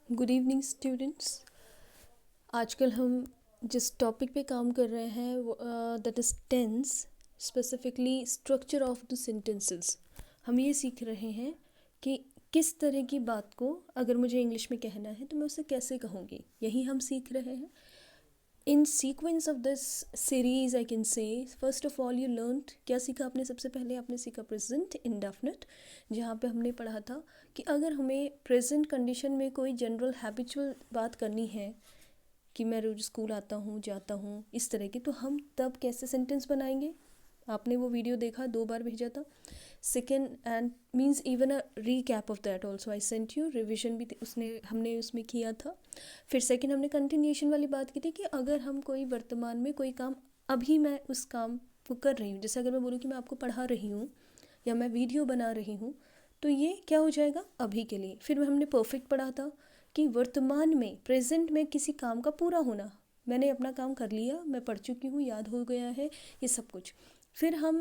Good evening students. आजकल हम जिस टॉपिक पे काम कर रहे हैं that is tense, specifically structure of the sentences. हम ये सीख रहे हैं कि किस तरह की बात को अगर मुझे इंग्लिश में कहना है तो मैं उसे कैसे कहूँगी, यही हम सीख रहे हैं। In sequence of this series I can say first of all you learned, क्या सीखा आपने? सबसे पहले आपने सीखा प्रेजेंट इंडेफिनिट, जहाँ पे हमने पढ़ा था कि अगर हमें प्रेजेंट कंडीशन में कोई जनरल हैबिचुअल बात करनी है कि मैं रोज स्कूल आता हूँ, जाता हूँ, इस तरह की, तो हम तब कैसे सेंटेंस बनाएंगे? आपने वो वीडियो देखा, 2 बार भेजा था। Second and means even a recap of that also I sent you, revision भी उसने हमने उसमें किया था। फिर सेकेंड हमने कंटिन्यूएशन वाली बात की थी कि अगर हम कोई वर्तमान में कोई काम, अभी मैं उस काम को कर रही हूँ, जैसे अगर मैं बोलूँ कि मैं आपको पढ़ा रही हूँ या मैं वीडियो बना रही हूँ, तो ये क्या हो जाएगा? अभी के लिए। फिर हमने परफेक्ट पढ़ा था कि वर्तमान में, प्रेजेंट में किसी काम का पूरा होना, मैंने अपना काम कर लिया, मैं पढ़ चुकी हूँ, याद हो गया है, ये सब कुछ। फिर हम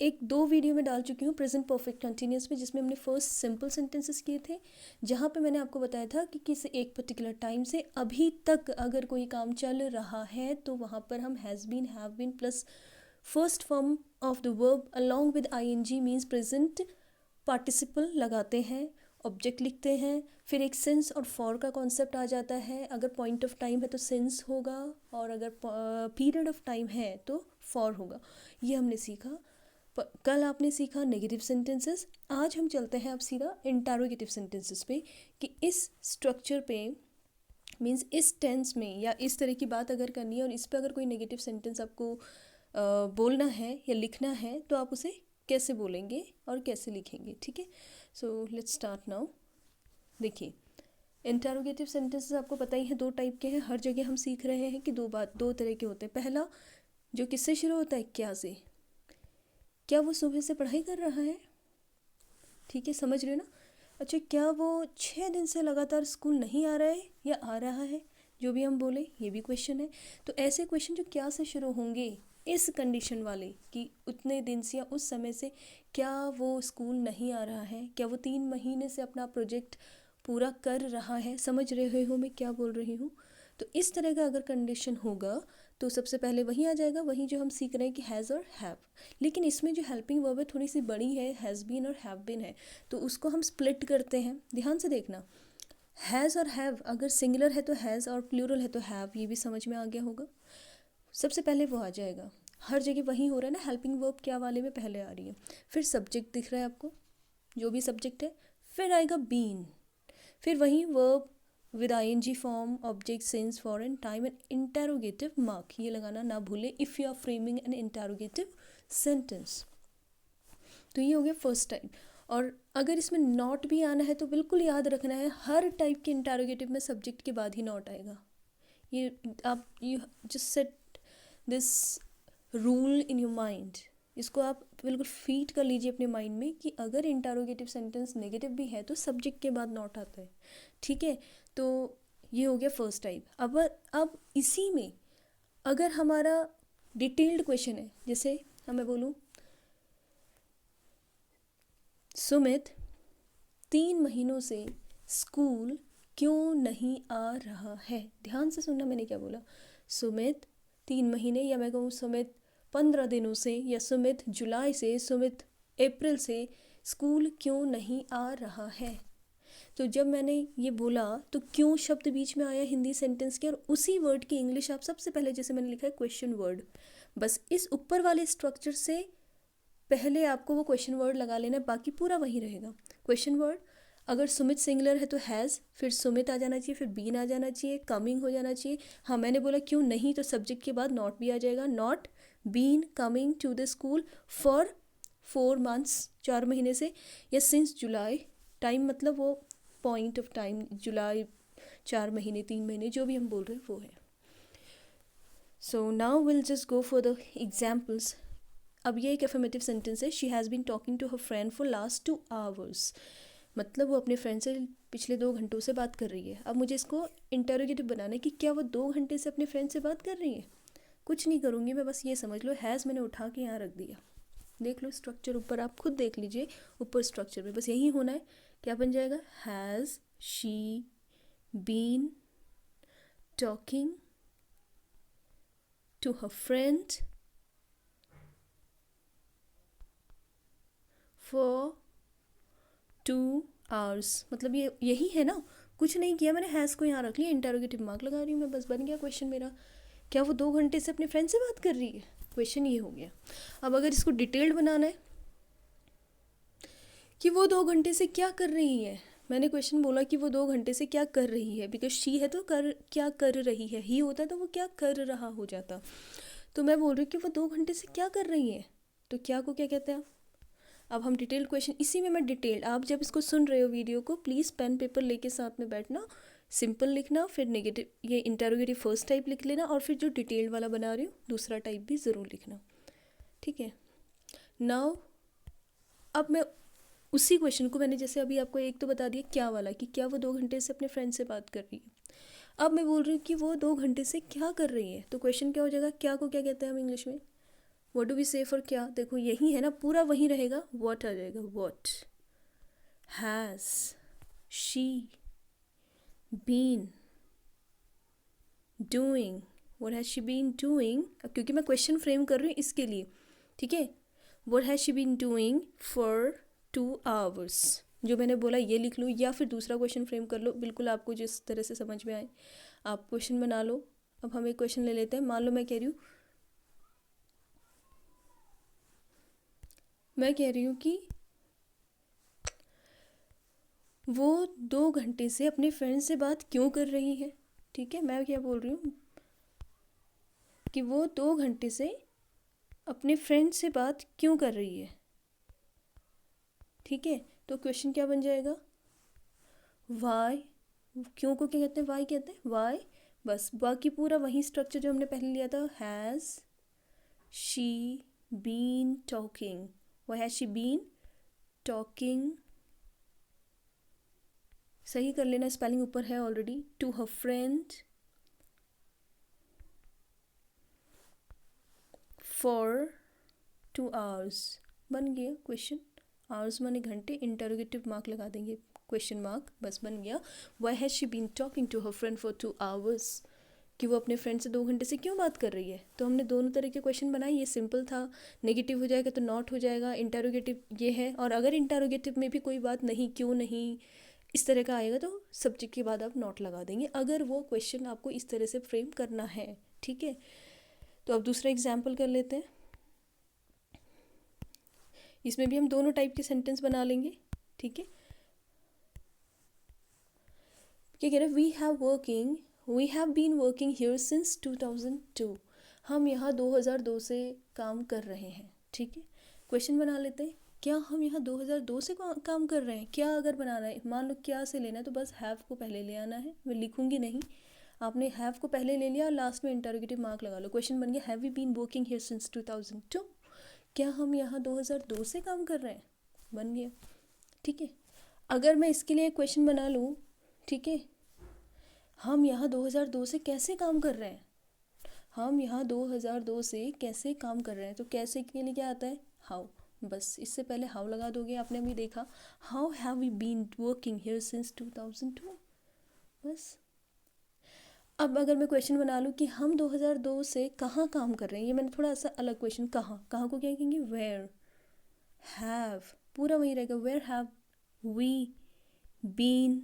1-2 वीडियो में डाल चुकी हूँ प्रेजेंट परफेक्ट कंटिन्यूस में, जिसमें हमने फर्स्ट सिंपल सेंटेंसेस किए थे, जहाँ पे मैंने आपको बताया था कि किसी एक पर्टिकुलर टाइम से अभी तक अगर कोई काम चल रहा है तो वहाँ पर हम has been, have been plus first form of the verb along with ING means present participle लगाते हैं, ऑब्जेक्ट लिखते हैं। फिर एक सिंस और फॉर का कॉन्सेप्ट आ जाता है। अगर पॉइंट ऑफ टाइम है तो सिंस होगा, और अगर पीरियड ऑफ टाइम है तो फॉर होगा। ये हमने सीखा। कल आपने सीखा नेगेटिव सेंटेंसेस, आज हम चलते हैं अब सीधा इंटरोगेटिव सेंटेंसेस पे कि इस स्ट्रक्चर पे मीन्स इस टेंस में या इस तरह की बात अगर करनी है और इस पे अगर कोई नेगेटिव सेंटेंस आपको बोलना है या लिखना है तो आप उसे कैसे बोलेंगे और कैसे लिखेंगे, ठीक है? So let's start now. देखिए, इंटरोगेटिव सेंटेंसेस आपको पता ही है 2 टाइप के हैं, हर जगह हम सीख रहे हैं कि 2 तरह के होते हैं। पहला जो किससे शुरू होता है? क्या से। क्या वो सुबह से पढ़ाई कर रहा है? ठीक है, समझ रहे हो ना? अच्छा, क्या वो 6 दिन से लगातार स्कूल नहीं आ रहा है या आ रहा है? जो भी हम बोले, ये भी क्वेश्चन है। तो ऐसे क्वेश्चन जो क्या से शुरू होंगे, इस कंडीशन वाले कि उतने दिन से या उस समय से क्या वो स्कूल नहीं आ रहा है, क्या वो 3 महीने से अपना प्रोजेक्ट पूरा कर रहा है, समझ रहे हो मैं क्या बोल रही हूँ? तो इस तरह का अगर कंडीशन होगा तो सबसे पहले वही आ जाएगा, वही जो हम सीख रहे हैं कि हैज़ और हैव। लेकिन इसमें जो हेल्पिंग वर्ब है थोड़ी सी बड़ी है, हैज़ बीन और हैव बीन है, तो उसको हम स्प्लिट करते हैं। ध्यान से देखना, हैज़ और हैव अगर सिंगुलर है तो हैज़ और प्लूरल है तो हैव, ये भी समझ में आ गया होगा। सबसे पहले वो आ जाएगा, हर जगह वही हो रहा है ना, हेल्पिंग वर्ब क्या वाले में पहले आ रही है। फिर सब्जेक्ट दिख रहा है आपको, जो भी सब्जेक्ट है। फिर आएगा बीन, फिर वही verb with ING form, object, since, for and time and interrogative mark, ये लगाना ना भूले if you are framing an interrogative sentence. तो ये हो गया फर्स्ट टाइप। और अगर इसमें नॉट भी आना है तो बिल्कुल याद रखना है, हर टाइप के इंटरोगेटिव में सब्जेक्ट के बाद ही नॉट आएगा। ये आप you just set this rule in your mind, इसको आप बिल्कुल फीड कर लीजिए अपने माइंड में कि अगर इंटरोगेटिव सेंटेंस नेगेटिव भी है तो सब्जेक्ट के बाद नॉट आता है, ठीक है? तो ये हो गया फर्स्ट टाइप। अब इसी में अगर हमारा डिटेल्ड क्वेश्चन है, जैसे मैं बोलूँ सुमित 3 महीनों से स्कूल क्यों नहीं आ रहा है? ध्यान से सुनना मैंने क्या बोला। सुमित 3 महीने, या मैं कहूँ सुमित 15 दिनों से, या सुमित जुलाई से, सुमित अप्रैल से स्कूल क्यों नहीं आ रहा है। तो जब मैंने ये बोला तो क्यों शब्द बीच में आया हिंदी सेंटेंस के, और उसी वर्ड की इंग्लिश आप सबसे पहले, जैसे मैंने लिखा है क्वेश्चन वर्ड, बस इस ऊपर वाले स्ट्रक्चर से पहले आपको वो क्वेश्चन वर्ड लगा लेना है, बाकी पूरा वही रहेगा। क्वेश्चन वर्ड, अगर सुमित सिंगुलर है तो हैज़, फिर सुमित आ जाना चाहिए, फिर बीन आ जाना चाहिए, कमिंग हो जाना चाहिए। हाँ, मैंने बोला क्यों नहीं, तो सब्जेक्ट के बाद नॉट भी आ जाएगा। Not been coming to the school for 4 months, 4 महीने से, या सिंस जुलाई, टाइम मतलब वो पॉइंट ऑफ टाइम, जुलाई, 4 महीने, 3 महीने, जो भी हम बोल रहे हैं वो है। So now will just go for the examples. अब ये एक एफर्मेटिव सेंटेंस है, she has been talking to her friend for last 2 hours, मतलब वो अपने फ्रेंड से पिछले 2 घंटों से बात कर रही है। अब मुझे इसको इंटरोगेटिव बनाना है कि क्या वो 2 घंटे से अपने फ्रेंड से बात कर रही है। कुछ नहीं करूँगी मैं, बस ये समझ लो हैज़ मैंने उठा के यहाँ रख दिया। देख लो स्ट्रक्चर ऊपर, आप खुद देख लीजिए ऊपर स्ट्रक्चर में, बस यही होना है। क्या बन जाएगा? Has she been talking to her friend for 2 hours। मतलब ये यही है ना, कुछ नहीं किया मैंने, हैज़ को यहाँ रख लिया, इंटरोगेटिव मार्क लगा रही हूँ मैं, बस बन गया क्वेश्चन मेरा। क्या वो 2 घंटे से अपने फ्रेंड से बात कर रही है? क्वेश्चन ये हो गया। अब अगर इसको डिटेल्ड बनाना है कि वो 2 घंटे से क्या कर रही है, मैंने क्वेश्चन बोला कि वो 2 घंटे से क्या कर रही है, बिकॉज शी है तो कर क्या कर रही है, ही होता तो वो क्या कर रहा हो जाता। तो मैं बोल रही हूँ कि वो 2 घंटे से क्या कर रही है, तो क्या को क्या कहते हैं। अब हम डिटेल क्वेश्चन, इसी में मैं डिटेल, आप जब इसको सुन रहे हो वीडियो को, प्लीज़ पेन पेपर लेके साथ में बैठना, सिंपल लिखना, फिर नेगेटिव ये इंटरोगेटिव फर्स्ट टाइप लिख लेना, और फिर जो डिटेल्ड वाला बना रही हूँ दूसरा टाइप भी ज़रूर लिखना, ठीक है। नाउ अब मैं उसी क्वेश्चन को, मैंने जैसे अभी आपको एक तो बता दिया क्या वाला, कि क्या वो 2 घंटे से अपने फ्रेंड से बात कर रही है। अब मैं बोल रही हूँ कि वो 2 घंटे से क्या कर रही है, तो क्वेश्चन क्या हो जाएगा, क्या को क्या कहते हैं हम इंग्लिश में, व्हाट डू वी से फॉर क्या। देखो यही है ना, पूरा वही रहेगा, व्हाट आ जाएगा, what has she been doing, what has she been doing, क्योंकि मैं क्वेश्चन फ्रेम कर रही हूँ इसके लिए, ठीक है। What has she been doing for 2 hours, जो मैंने बोला ये लिख लो, या फिर दूसरा क्वेश्चन फ्रेम कर लो, बिल्कुल आपको जिस तरह से समझ में आए आप क्वेश्चन बना लो। अब हम एक क्वेश्चन ले लेते हैं, मान लो मैं कह रही हूँ कि वो 2 घंटे से अपने फ्रेंड से बात क्यों कर रही है, ठीक है। मैं क्या बोल रही हूँ कि वो 2 घंटे से अपने फ्रेंड से बात क्यों कर रही है, ठीक है। तो क्वेश्चन क्या बन जाएगा, वाई, क्यों को क्या कहते हैं, वाई कहते हैं, वाई। बस बाकी पूरा वही स्ट्रक्चर जो हमने पहले लिया था, हैज़ शी बीन टॉकिंग, वो हैज़ शी बीन टॉकिंग, सही कर लेना, स्पेलिंग ऊपर है already, to her friend for 2 hours, बन गया क्वेश्चन। आवर्स माने घंटे, इंटरोगेटिव मार्क लगा देंगे, क्वेश्चन मार्क, बस बन गया। Why has she been talking to her friend for 2 hours, कि वो अपने फ्रेंड से 2 घंटे से क्यों बात कर रही है। तो हमने दोनों तरह के क्वेश्चन बनाए, ये सिंपल था, नेगेटिव हो जाएगा तो नॉट हो जाएगा, इंटरोगेटिव ये है, और अगर इंटरोगेटिव में भी कोई बात नहीं, क्यों नहीं, इस तरह का आएगा तो सब्जेक्ट के बाद आप नॉट लगा देंगे, अगर वो क्वेश्चन आपको इस तरह से फ्रेम करना है, ठीक है। तो अब दूसरा एग्जाम्पल कर लेते हैं, इसमें भी हम दोनों टाइप के सेंटेंस बना लेंगे, ठीक है। क्या कह रहे हैं, we have been working here since 2002, हम यहाँ 2002 से काम कर रहे हैं, ठीक है। क्वेश्चन बना लेते हैं, क्या हम यहाँ 2002 से काम कर रहे हैं, क्या अगर बनाना है, मान लो क्या से लेना है, तो बस हैव को पहले ले आना है, मैं लिखूंगी नहीं, आपने हैव को पहले ले लिया और लास्ट में इंटरोगेटिव मार्क लगा लो। क्वेश्चन बन गया, have we been working here since 2002, क्या हम यहाँ 2002 से काम कर रहे हैं, बन गया, ठीक है। अगर मैं इसके लिए क्वेश्चन बना लूँ, ठीक है, हम यहाँ 2002 से कैसे काम कर रहे हैं, हम यहाँ 2002 से कैसे काम कर रहे हैं, तो कैसे के लिए क्या आता है, हाउ, बस इससे पहले हाउ लगा दोगे, आपने अभी देखा, how have we been working here since 2002, बस। अब अगर मैं क्वेश्चन बना लूँ कि हम 2002 से कहाँ काम कर रहे हैं, ये मैंने थोड़ा सा अलग क्वेश्चन, कहाँ, कहाँ को क्या कहेंगे, वेयर, हैव, पूरा वही रहेगा, where have we been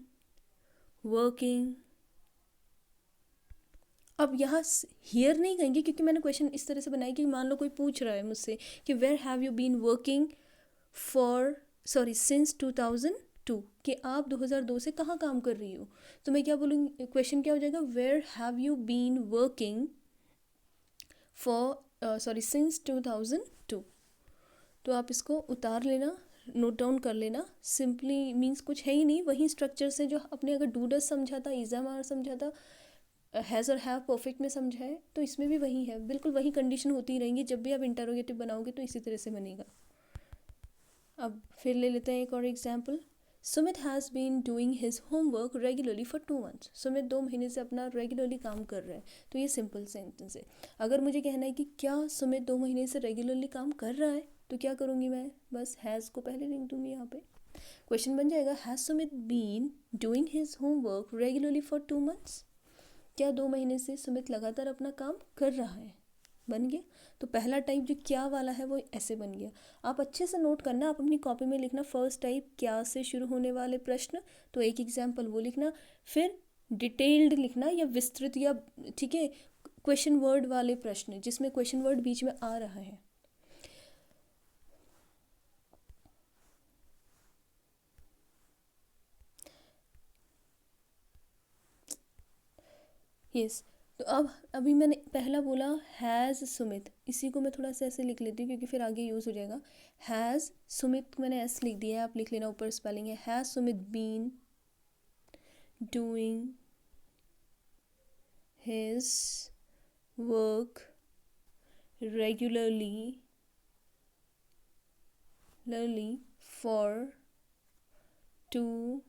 working. अब यहाँ हियर नहीं कहेंगे, क्योंकि मैंने क्वेश्चन इस तरह से बनाया कि मान लो कोई पूछ रहा है मुझसे कि where have you been working since 2002, कि आप 2002 से कहाँ काम कर रही हो, तो मैं क्या बोलूँगी, क्वेश्चन क्या हो जाएगा, where have you been working since 2002। तो आप इसको उतार लेना, नोट डाउन कर लेना, सिंपली मीन्स कुछ है ही नहीं, वही स्ट्रक्चर से जो अपने अगर डू डज समझा था, इज़ामार समझा था, हैज़ और हैव परफेक्ट में समझा है, तो इसमें भी वही है, बिल्कुल वही कंडीशन होती रहेंगी, जब भी आप इंटरोगेटिव बनाओगे तो इसी तरह से बनेगा। अब फिर ले लेते हैं एक और example, Sumit has been doing his homework regularly for 2 months, Sumit 2 महीने से अपना रेगुलरली काम कर रहा है, तो ये सिंपल सेंटेंस है। अगर मुझे कहना है कि क्या सुमित 2 महीने से रेगुलरली काम कर रहा है, तो क्या करूँगी मैं, बस हैज़ को पहले लिख दूँगी यहाँ पे, क्वेश्चन बन जाएगा has Sumit been doing his homework regularly for 2 months. क्या 2 महीने से सुमित लगातार अपना काम कर रहा है। बन गया। तो पहला टाइप जो क्या वाला है वो ऐसे बन गया। आप अच्छे से नोट करना, आप अपनी कॉपी में लिखना फर्स्ट टाइप क्या से शुरू होने वाले प्रश्न, तो एक एग्जाम्पल वो लिखना, फिर डिटेल्ड लिखना या विस्तृत या ठीक है क्वेश्चन वर्ड वाले प्रश्न जिसमें क्वेश्चन वर्ड बीच में आ रहा है। यस तो अब अभी मैंने पहला बोला हैज़ सुमित, इसी को मैं थोड़ा सा ऐसे लिख लेती हूँ क्योंकि फिर आगे यूज़ हो जाएगा। हैज़ सुमित मैंने ऐसे लिख दिया है, आप लिख लेना, ऊपर स्पेलिंग है has Sumit been doing his work regularly for 2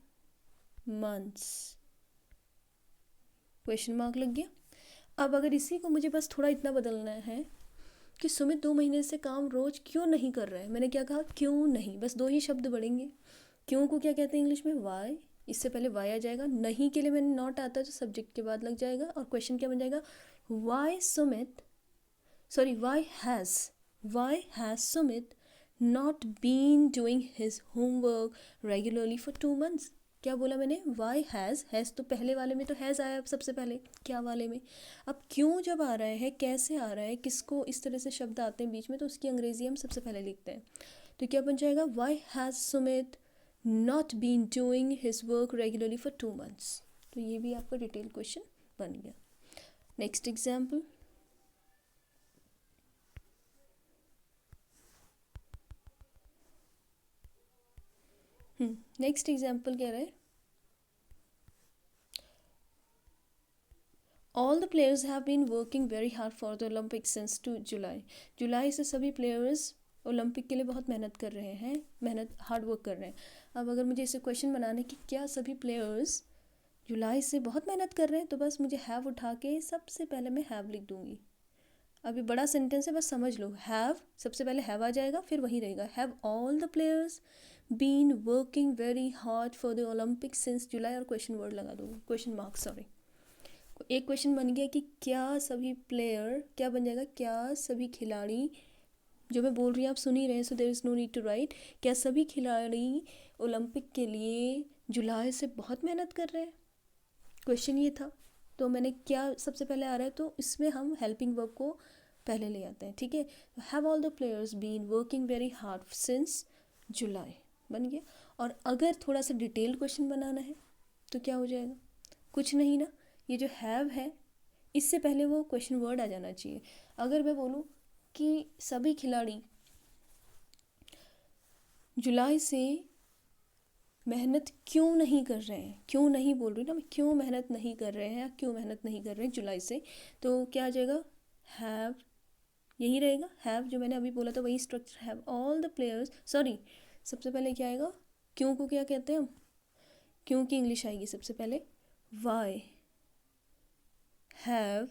months। Question mark लग गया। अब अगर इसी को मुझे बस थोड़ा इतना बदलना है कि सुमित 2 महीने से काम रोज क्यों नहीं कर रहा है। मैंने क्या कहा, क्यों नहीं, बस 2 ही शब्द बढ़ेंगे। क्यों को क्या कहते हैं इंग्लिश में, वाई, इससे पहले वाई आ जाएगा। नहीं के लिए मैंने नॉट आता है तो सब्जेक्ट के बाद लग जाएगा। और क्वेश्चन क्या बन जाएगा, why has Sumit not been doing his homework regularly for 2 months। क्या बोला मैंने, वाई हैज़ तो पहले वाले में तो हैज़ आया सबसे पहले क्या वाले में। अब क्यों जब आ रहा है, कैसे आ रहा है, किसको इस तरह से शब्द आते हैं बीच में, तो उसकी अंग्रेजी हम सबसे पहले लिखते हैं। तो क्या बन जाएगा, why has Sumit not been doing his work regularly for 2 months। तो ये भी आपका डिटेल क्वेश्चन बन गया। नेक्स्ट एग्जाम्पल, नेक्स्ट एग्जाम्पल कह रहा है all the players have been working very hard for the Olympic since 2 July. जुलाई से सभी प्लेयर्स ओलंपिक के लिए बहुत मेहनत कर रहे हैं, हार्ड वर्क कर रहे हैं। अब अगर मुझे इसे क्वेश्चन बनाना है कि क्या सभी प्लेयर्स जुलाई से बहुत मेहनत कर रहे हैं, तो बस मुझे हैव उठा के सबसे पहले मैं हैव लिख दूंगी। अभी बड़ा सेंटेंस है, बस समझ लो। हैव सबसे पहले हैव आ जाएगा, फिर वही रहेगा, have all the players been working very hard for the Olympic since July, और क्वेश्चन वर्ड लगा दूंगी, क्वेश्चन मार्क, सॉरी। एक क्वेश्चन बन गया कि क्या सभी प्लेयर, क्या बन जाएगा, क्या सभी खिलाड़ी, जो मैं बोल रही हूँ आप सुन ही रहे हैं, so there is no need to write. क्या सभी खिलाड़ी ओलंपिक के लिए जुलाई से बहुत मेहनत कर रहे हैं, क्वेश्चन ये था। तो मैंने क्या सबसे पहले आ रहा है, तो इसमें हम हेल्पिंग वर्ब को पहले ले आते हैं, ठीक है। Have all the players been working very hard since July, बन गया। और अगर थोड़ा सा डिटेल्ड क्वेश्चन बनाना है तो क्या हो जाएगा, कुछ नहीं ना, ये जो हैव है इससे पहले वो क्वेश्चन वर्ड आ जाना चाहिए। अगर मैं बोलूँ कि सभी खिलाड़ी जुलाई से मेहनत क्यों नहीं कर रहे हैं, क्यों नहीं बोल रही ना मैं, क्यों मेहनत नहीं कर रहे हैं या क्यों मेहनत नहीं कर रहे हैं जुलाई से, तो क्या आ जाएगा, हैव, यही रहेगा। हैव जो मैंने अभी बोला था वही structure, have all the players, sorry सबसे पहले क्या आएगा, क्यों को क्या कहते हैं हम, क्यों की इंग्लिश आएगी सबसे पहले, वाई हैव,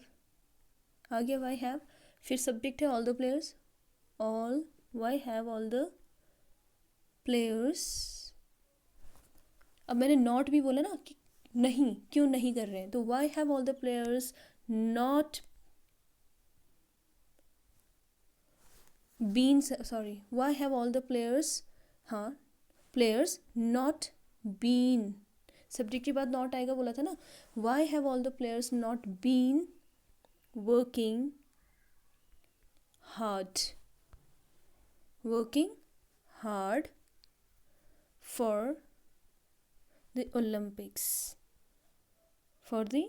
आ गया वाई हैव, फिर सब्जेक्ट है all the players, all, Y have all the players. अब मैंने नॉट भी बोला ना कि नहीं, क्यों नहीं कर रहे हैं, तो why have all the players not been, sorry why have all the players, हाँ प्लेयर्स नॉट बीन, सब्जेक्ट के बाद नॉट आएगा बोला था ना, why have all the players not been working hard, working hard for the Olympics, for the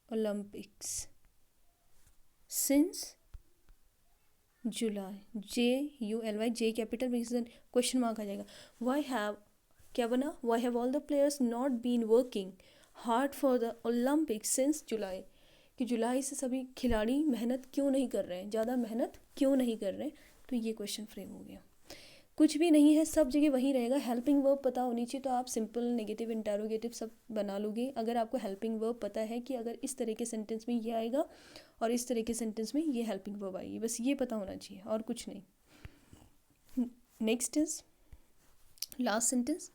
Olympics since July, JULY, J capital रीजन, question mark आ जाएगा। वाई हैव क्या बना, why have all the players not been working hard for the Olympics since July, कि जुलाई से सभी खिलाड़ी मेहनत क्यों नहीं कर रहे हैं, ज़्यादा मेहनत क्यों नहीं कर रहे हैं। तो ये क्वेश्चन फ्रेम हो गया। कुछ भी नहीं है, सब जगह वही रहेगा। हेल्पिंग वर्ब पता होनी चाहिए, तो आप सिंपल, नेगेटिव, इंटरोगेटिव सब बना लोगे। अगर आपको हेल्पिंग वर्ब पता है कि अगर इस तरह के सेंटेंस में ये आएगा और इस तरह के सेंटेंस में ये हेल्पिंग वर्ब आएगी, बस ये पता होना चाहिए और कुछ नहीं। Next is last sentence,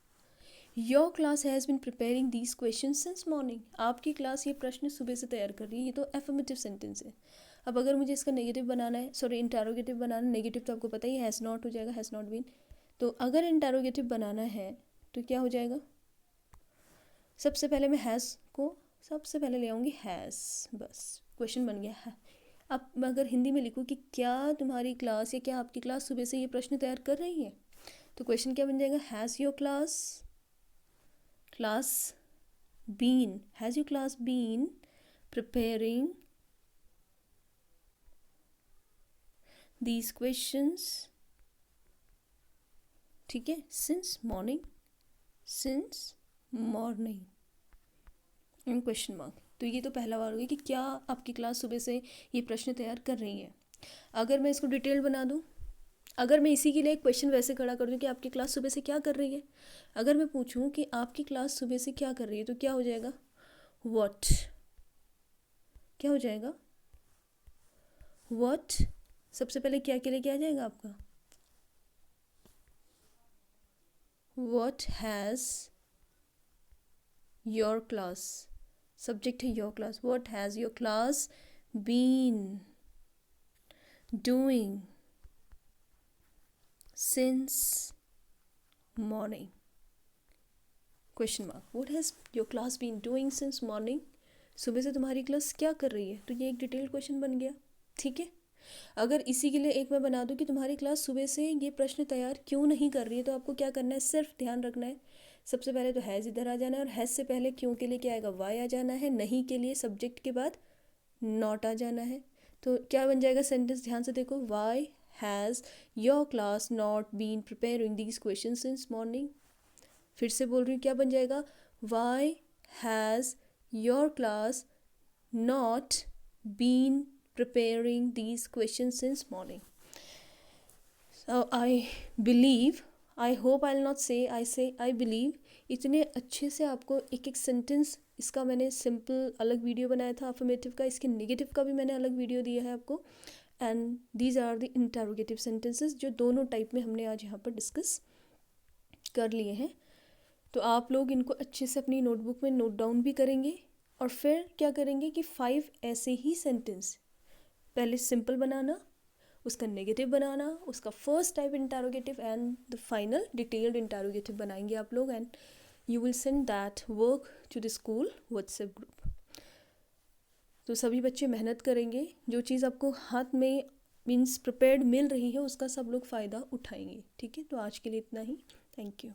your class has been preparing these question since morning, आपकी क्लास ये प्रश्न सुबह से तैयार कर रही है। ये तो एफर्मेटिव सेंटेंस है। अब अगर मुझे इसका नेगेटिव बनाना है, सॉरी इंटरोगेटिव बनाना, नेगेटिव तो आपको पता ही हैज़ नॉट हो जाएगा, हैज़ नॉट बीन। तो अगर इंटरोगेटिव बनाना है तो क्या हो जाएगा, सबसे पहले मैं हैज़ को सबसे पहले ले आऊँगी हैज़, बस क्वेश्चन बन गया है। अब मैं अगर हिंदी में लिखूँ कि क्या तुम्हारी क्लास या क्या आपकी क्लास सुबह से ये प्रश्न तैयार कर रही है, तो क्वेश्चन क्या बन जाएगा, has your class been preparing these questions, ठीक है, सिंस मॉर्निंग क्वेश्चन मार्क। तो ये तो पहला बार हो गया कि क्या आपकी क्लास सुबह से ये प्रश्न तैयार कर रही है। अगर मैं इसको डिटेल बना दूँ, अगर मैं इसी के लिए एक क्वेश्चन वैसे खड़ा कर दूँ कि आपकी क्लास सुबह से क्या कर रही है, अगर मैं पूछूं कि आपकी क्लास सुबह से क्या कर रही है, तो क्या हो जाएगा, व्हाट, क्या हो जाएगा, व्हाट, सबसे पहले क्या के लिए क्या आ जाएगा आपका, what has your class, subject है your class, what has your class been doing since morning, question mark, what has your class been doing since morning, सुबह से तुम्हारी क्लास क्या कर रही है। तो ये एक डिटेल क्वेश्चन बन गया, ठीक है। अगर इसी के लिए एक मैं बना दूं कि तुम्हारी क्लास सुबह से ये प्रश्न तैयार क्यों नहीं कर रही है, तो आपको क्या करना है, सिर्फ ध्यान रखना है, सबसे पहले तो हैज़ इधर आ जाना है, और हैज़ से पहले क्यों के लिए क्या आएगा, वाई आ जाना है, नहीं के लिए सब्जेक्ट के बाद नॉट आ जाना है। तो क्या बन जाएगा सेंटेंस, ध्यान से देखो, why has your class not been preparing these question since morning. फिर से बोल रही हूँ, क्या बन जाएगा, why has your class not been preparing these questions since morning. So I hope I'll not say, I say I believe, इतने अच्छे से आपको एक एक सेंटेंस, इसका मैंने सिंपल अलग वीडियो बनाया था अफर्मेटिव का, इसके नेगेटिव का भी मैंने अलग वीडियो दिया है आपको, and these are the interrogative sentences, जो दोनों टाइप में हमने आज यहाँ पर डिस्कस कर लिए हैं। तो आप लोग इनको अच्छे से अपनी नोटबुक में नोट डाउन भी करेंगे, और फिर क्या करेंगे कि 5 ऐसे ही सेंटेंस, पहले सिंपल बनाना, उसका नेगेटिव बनाना, उसका first type interrogative, and the final detailed interrogative बनाएंगे आप लोग, and you will send that work to the school WhatsApp group. तो सभी बच्चे मेहनत करेंगे, जो चीज़ आपको हाथ में मीन्स प्रिपेयर्ड मिल रही है उसका सब लोग फ़ायदा उठाएंगे, ठीक है। तो आज के लिए इतना ही, थैंक यू।